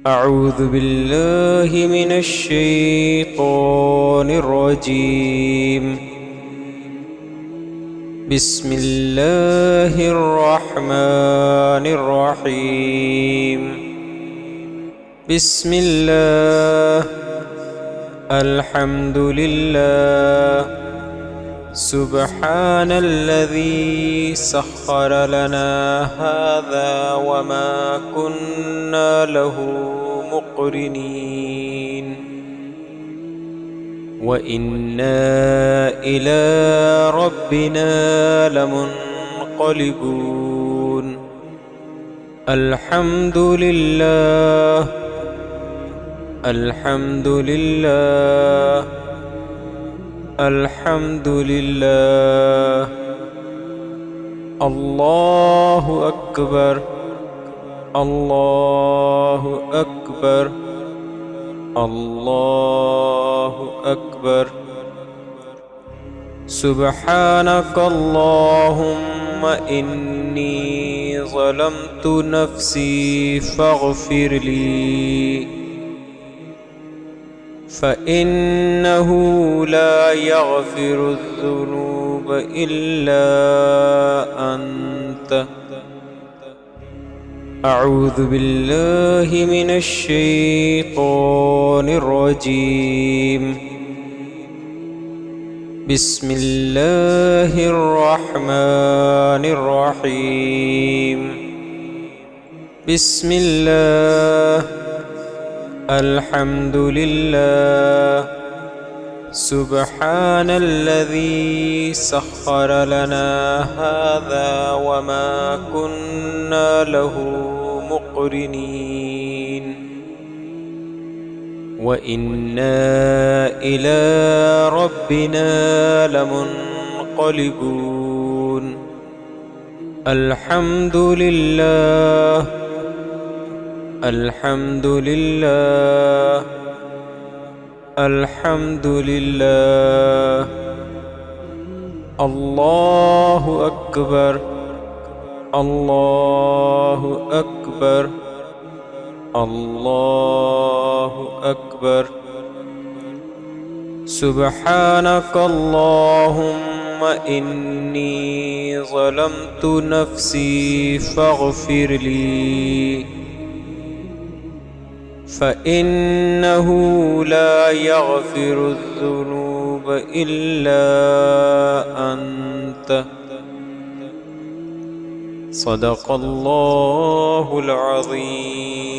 أعوذ بالله من الشيطان الرجيم. بسم الله الرحمن الرحيم. بسم الله، الحمد لله، سبحان الذي سخر لنا هذا وما كنا له مقرنين، وإنا إلى ربنا لمنقلبون. الحمد لله، الحمد لله، الحمد لله. الله أكبر، الله أكبر، الله أكبر. سبحانك اللهم إني ظلمت نفسي فاغفر لي، فإنه لا يغفر الذنوب إلا أنت. أعوذ بالله من الشيطان الرجيم. بسم الله الرحمن الرحيم. بسم الله، الحمد لله، سبحان الذي سخر لنا هذا وما كنا له مقرنين، وإنا إلى ربنا لمنقلبون. الحمد لله، الحمد لله، الحمد لله. الله أكبر، الله أكبر، الله أكبر. سبحانك اللهم إني ظلمت نفسي فاغفر لي، فإنه لا يغفر الذنوب إلا أنت. صدق الله العظيم.